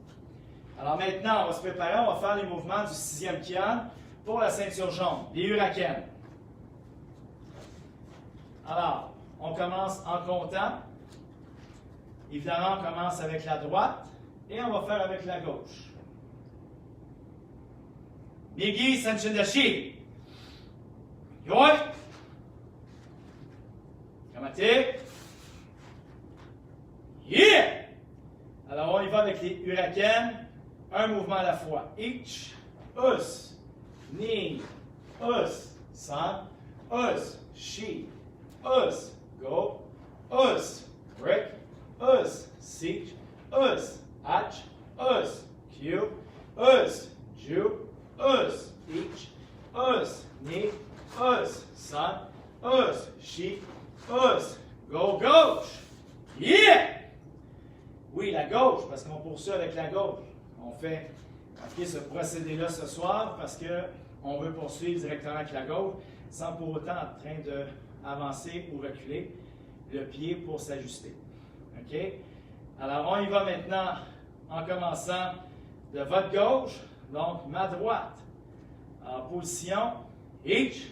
Alors maintenant, on va se préparer, on va faire les mouvements du 6e kian pour la ceinture jaune, les hurricanes. Alors, on commence en comptant. Évidemment, on commence avec la droite et on va faire avec la gauche. Migi Sanchindashi. Yoi. Kamate. Yeah! Alors, on y va avec les hurricanes. Un mouvement à la fois. Ich, us, ni, us, san, us, she, us, go, us, brick, us, siege, us, hatch, us, cue, us, Jew, us, each, us, ni, us, san, us, she, us, go, gauche. Yeah! Oui, la gauche, parce qu'on poursuit avec la gauche. On fait ce procédé-là ce soir parce qu'on veut poursuivre directement avec la gauche sans pour autant être en train d'avancer ou reculer le pied pour s'ajuster. OK? Alors, on y va maintenant en commençant de votre gauche, donc ma droite. En position, each,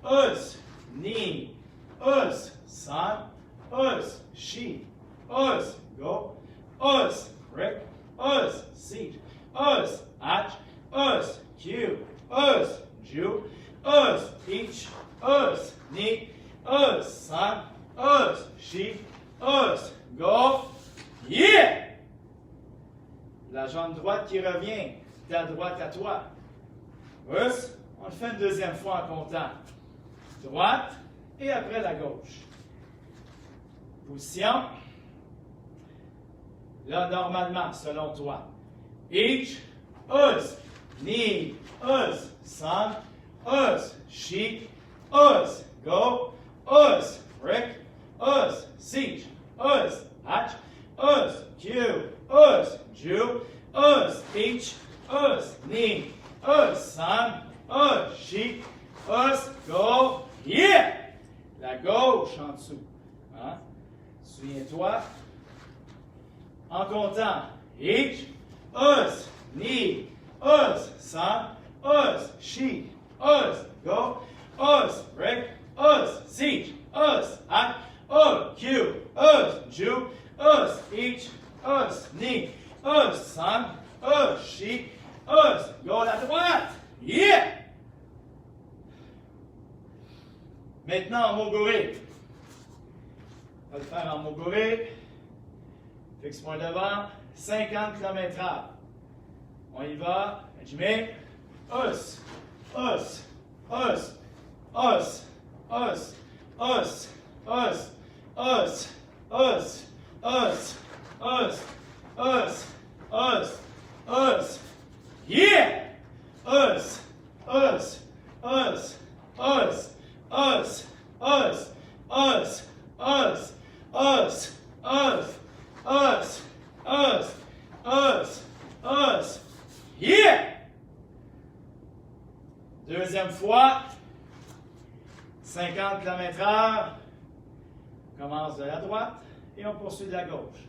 us, knee, us, san, us, she, us, go, us, brick, us, siege, us, hatch, us, cue, us, Jew, us, each, us, knee, us, san, us, she, us, go, yeah! La jambe droite qui revient, ta droite à toi. Us, on le fait une deuxième fois en comptant. Droite et après la gauche. Position. Là, normalement, selon toi. Each, us, knee, us, san, us, she, Us. Go. Us. Rick. Us. Siege. Us. Hatch. Us. Q. Us. Jew. Us. H. Us. Knee. Us. San. Us. She. Us. Go. Yeah! La gauche en dessous. Hein? Souviens-toi. En comptant. Each. Us. Knee. Us. San. Us. She. Us. Go. Us. Rick. Us. Siege. Us. Hat. Us. Q. Us. Jew. Us. Each. Us. Knee. Us. San. Us. She. Us. Go à la droite. Yeah! Maintenant, en moguri. On va le faire en moguri. Fixe-moi devant. 50 km/h. On y va. Je mets os, os, os, os, os, os, os, os, os, os, os, os, os, os. Yeah! Os, os, os, os, os, os, os, os, us, us, us, us, us, us. Yeah! Deuxième fois. 50 km/h. On commence de la droite et on poursuit de la gauche.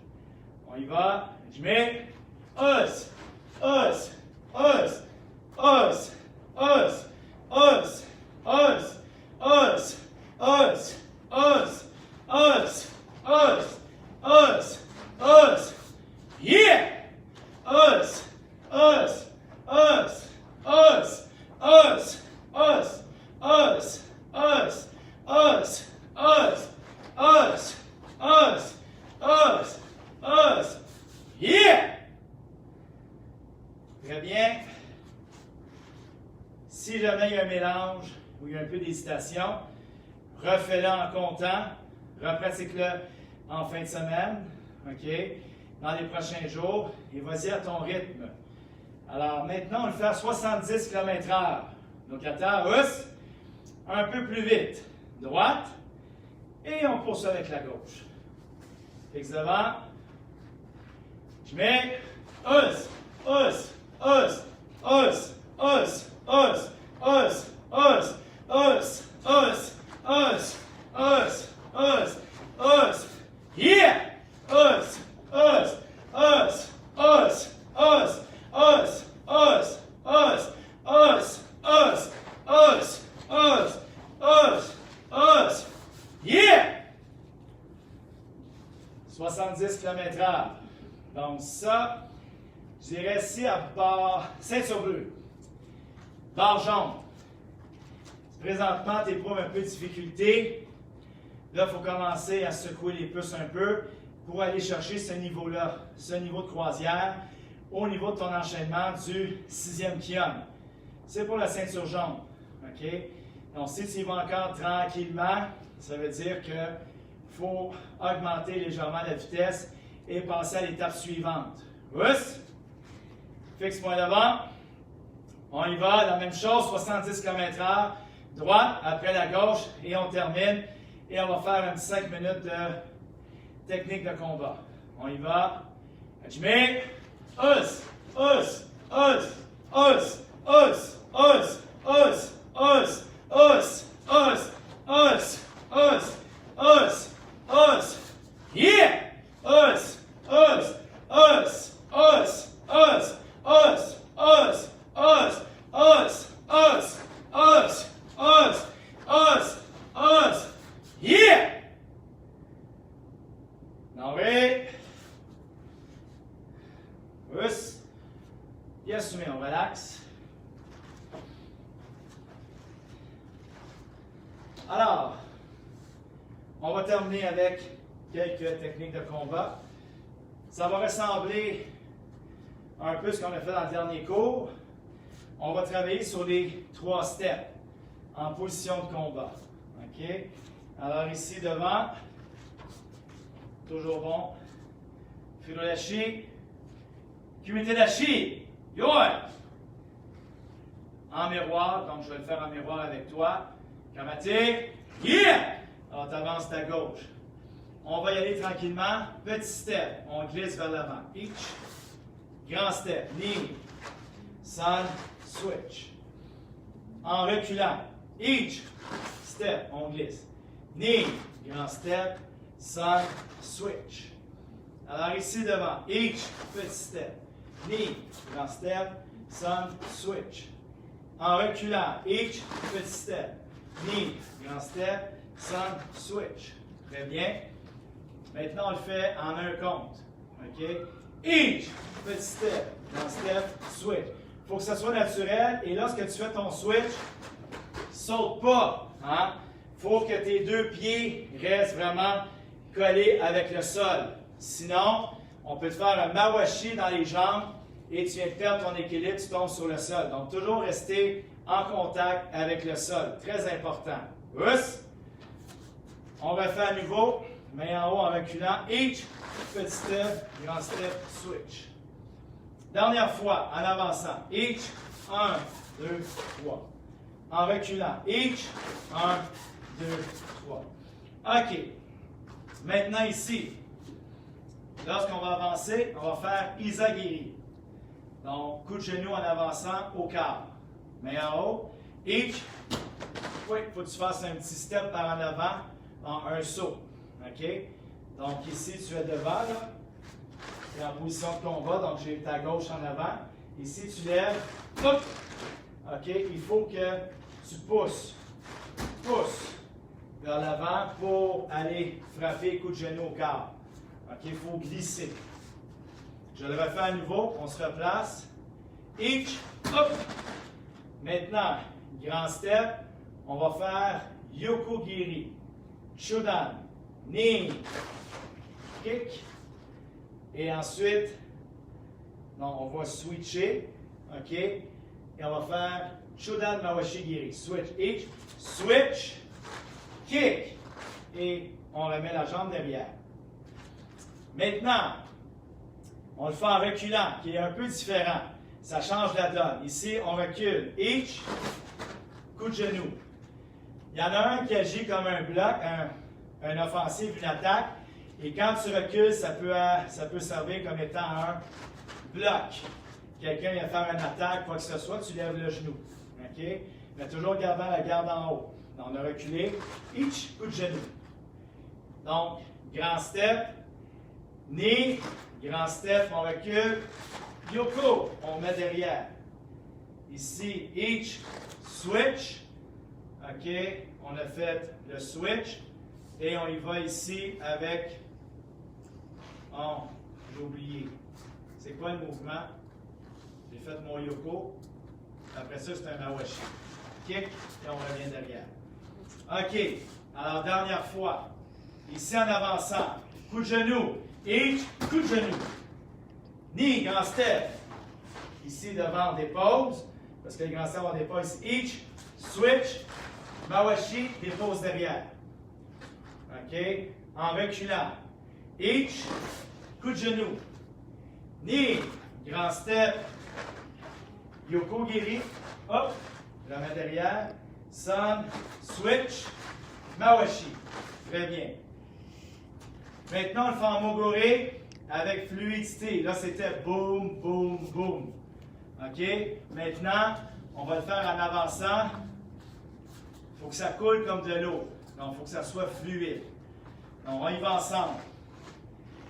On y va. Je mets us, us, us, us, us, us, us, us, us, us, us, us, us, us. Yeah! Us, us, us, us, us, us, us, us, us, us, us, us, us, us. Yeah! Très bien. Si jamais il y a un mélange ou il y a un peu d'hésitation, refais-le en comptant, repratique-le en fin de semaine, OK? Dans les prochains jours, et vas-y à ton rythme. Alors maintenant, on le fait à 70 km/h. Locataire, us, un peu plus vite. Droite, et on poursuit avec la gauche. Fixe devant. Je mets us, us, us, us, us, us, us, us, us, us, us, us, us, us. Yeah! Us, us, us, us, us, us, us, us, us, us, us, us, us, us. Yeah! 70 km/h. Donc ça, je dirais ici à barre ceinture bleue. Barre jaune. Présentement, tu éprouves un peu de difficulté. Là, il faut commencer à secouer les pouces un peu pour aller chercher ce niveau-là, ce niveau de croisière, au niveau de ton enchaînement du 6e kion. C'est pour la ceinture jaune. OK? Donc, si tu y vas encore tranquillement, ça veut dire qu'il faut augmenter légèrement la vitesse et passer à l'étape suivante. Oups! Fixe-moi devant. On y va, la même chose, 70 km/h, droite, après la gauche, et on termine. Et on va faire un petit 5 minutes de technique de combat. On y va. Je mets us, us, us, us, us, us, us, us, us, us, us, us, us, us. Yeah! Us, us, us, us, us, us, us, us, us, us, us, us, us, us. Yeah! Now wait. Us. Yes, mais on relaxe. Alors, on va terminer avec quelques techniques de combat. Ça va ressembler un peu à ce qu'on a fait dans le dernier cours. On va travailler sur les 3 steps en position de combat. OK? Alors ici devant, toujours bon. Furodashi, Kumitedashi, Yoi. En miroir, donc je vais le faire en miroir avec toi. Dramatique. Yeah! Alors, tu avances ta gauche. On va y aller tranquillement. Petit step. On glisse vers l'avant. Each. Grand step. Knee. Sun. Switch. En reculant. Each. Step. On glisse. Knee. Grand step. Sun. Switch. Alors ici devant. Each. Petit step. Knee. Grand step. Sun. Switch. En reculant. Each. Petit step. Knee. Grand step. Sun. Switch. Très bien. Maintenant, on le fait en un compte. OK? Each, petit step, grand step, switch. Il faut que ça soit naturel. Et lorsque tu fais ton switch, saute pas. Hein? Il faut que tes deux pieds restent vraiment collés avec le sol. Sinon, on peut te faire un mawashi dans les jambes et tu viens de perdre ton équilibre, tu tombes sur le sol. Donc, toujours rester en contact avec le sol. Très important. Oups! On refait à nouveau. Main en haut en reculant. Each, petit step, grand step, switch. Dernière fois, en avançant. Each, 1, 2, 3. En reculant. Each, 1, 2, 3. OK. Maintenant ici, lorsqu'on va avancer, on va faire Izagiri. Donc, coup de genou en avançant au quart. Main en haut. Each, oui, il faut que tu fasses un petit step par en avant en un saut. OK? Donc ici, tu es devant, là. Tu es en position de combat, donc j'ai ta gauche en avant. Ici, tu lèves. Hop! OK? Il faut que tu pousses vers l'avant pour aller frapper coup de genou au quart. OK? Il faut glisser. Je le refais à nouveau. On se replace. Each. Hop! Maintenant, grand step. On va faire Yokogiri. Shodan. Knee, kick, et ensuite, on va switcher, OK, et on va faire Shodan Mawashi Giri, switch, each, switch, kick, et on remet la jambe derrière. Maintenant, on le fait en reculant, qui est un peu différent, ça change la donne. Ici, on recule, each, coup de genou. Il y en a un qui agit comme un bloc, un offensif, une attaque. Et quand tu recules, ça peut servir comme étant un bloc. Quelqu'un vient faire une attaque, quoi que ce soit, tu lèves le genou. OK? Mais toujours gardant la garde en haut. Donc, on a reculé. Each, coup de genou. Donc, grand step. Knee, grand step, on recule. Yoko, on met derrière. Ici, each, switch. OK? On a fait le switch. Et on y va ici avec, j'ai oublié, c'est quoi le mouvement? J'ai fait mon yoko, après ça c'est un mawashi. Kick, et on revient derrière. OK, alors dernière fois, ici en avançant, coup de genou, each, coup de genou. Knee, grand step. Ici devant, on dépose, parce que les grands steps, on dépose ici. Each, switch, mawashi, dépose derrière. OK? En reculant. Each, coup de genou. Knee, grand step. Yoko Giri. Hop, je la mets derrière. Sun, switch, mawashi. Très bien. Maintenant, on le fait en mogori avec fluidité. Là, c'était boum, boum, boum. OK? Maintenant, on va le faire en avançant. Il faut que ça coule comme de l'eau. Donc, il faut que ça soit fluide. Donc, on y va ensemble.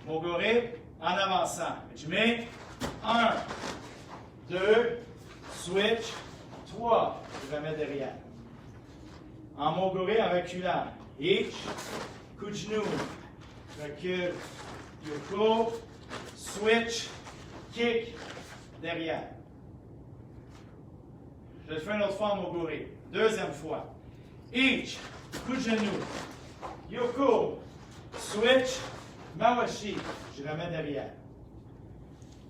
Mogori, en avançant. Je mets 1, 2, switch, 3. Je remets derrière. En mogori, en reculant. Each, coup de genou. Recule, yoko, switch, kick, derrière. Je le fais une autre fois en mogori. Deuxième fois. Each, coup de genou, yoko, switch, mawashi. Je remets derrière.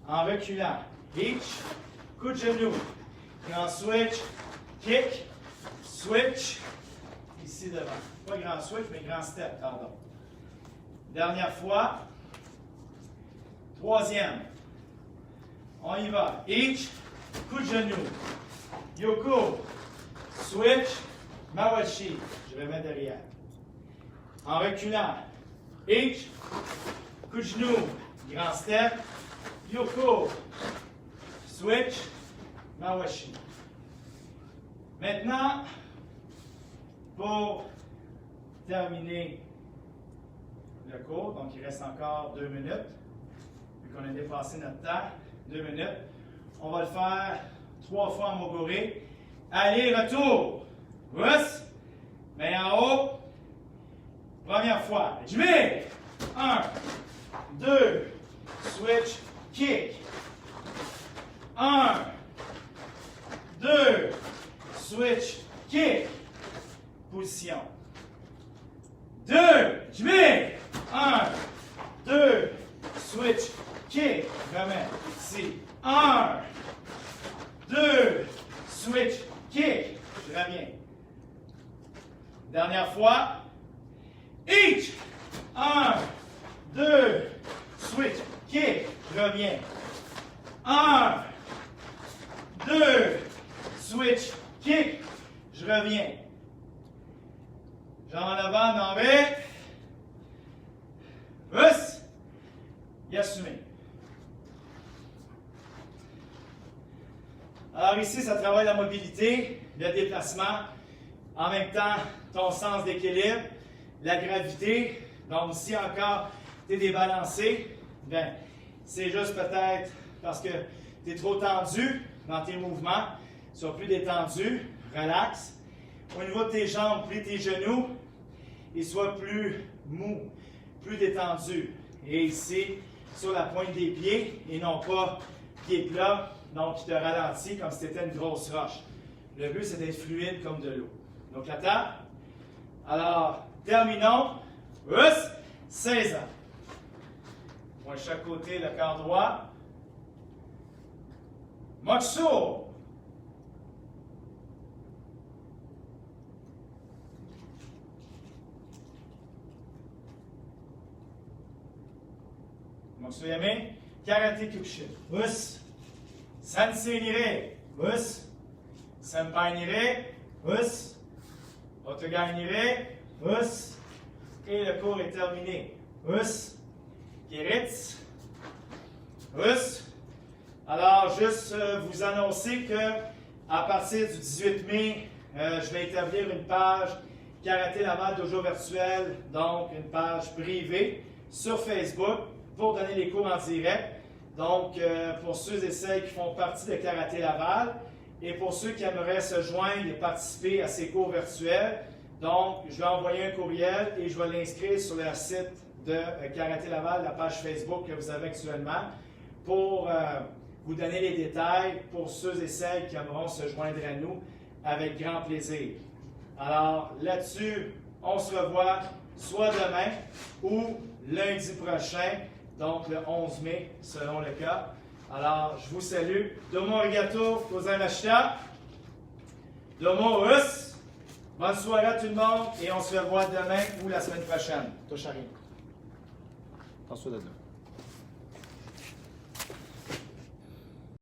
En reculant. Each, coup de genou. Grand switch, kick, switch. Ici devant. Pas grand switch, mais grand step, pardon. Dernière fois. Troisième. On y va. Each, coup de genou. Yoko, switch, Mawashi, je remets derrière. En reculant, H, coup de genou, grand step, Yoko, switch, Mawashi. Maintenant, pour terminer le cours, donc il reste encore 2 minutes, vu qu'on a dépassé notre temps, 2 minutes, on va le faire 3 fois en moguri. Aller, retour, rousse, main en haut, première fois, jumé, 1, 2, switch, kick, 1, 2, switch, kick, position, 2, jumé, 1, 2, switch, kick, remets, ici, 1, 2, switch, kick, je reviens. Dernière fois, each, 1, 2, switch, kick, je reviens. 1, 2, switch, kick, je reviens. Jambes en avant, d'envers. Russe, et assumé. Alors ici, ça travaille la mobilité, le déplacement, en même temps, ton sens d'équilibre, la gravité. Donc si encore tu es débalancé, bien, c'est juste peut-être parce que tu es trop tendu dans tes mouvements, sois plus détendu, relax. Au niveau de tes jambes, plie tes genoux et sois plus mou, plus détendu. Et ici, sur la pointe des pieds et non pas pieds plats, donc qui te ralentit comme si c'était une grosse roche. Le but, c'est d'être fluide comme de l'eau. Donc la table. Alors, terminons. 16 ans. Moi, de chaque côté, le corps droit. Motsu. Motsuyame, Karate Kyokushin. Sensei nire. Senpai nire. Otogai nire. Et le cours est terminé. Kiritz. Alors, juste vous annoncer que à partir du 18 mai, je vais établir une page Karaté Laval Dojo virtuel, donc une page privée sur Facebook pour donner les cours en direct. Donc, pour ceux et celles qui font partie de Karaté Laval et pour ceux qui aimeraient se joindre et participer à ces cours virtuels, donc, je vais envoyer un courriel et je vais l'inscrire sur le site de Karaté Laval, la page Facebook que vous avez actuellement, pour vous donner les détails pour ceux et celles qui aimeront se joindre à nous avec grand plaisir. Alors, là-dessus, on se revoit soit demain ou lundi prochain, donc le 11 mai, selon le cas. Alors, je vous salue. Domo arigato gozaimashita. Domo us. Bonne soirée à tout le monde et on se revoit demain ou la semaine prochaine. Touche à rien. Attention de là.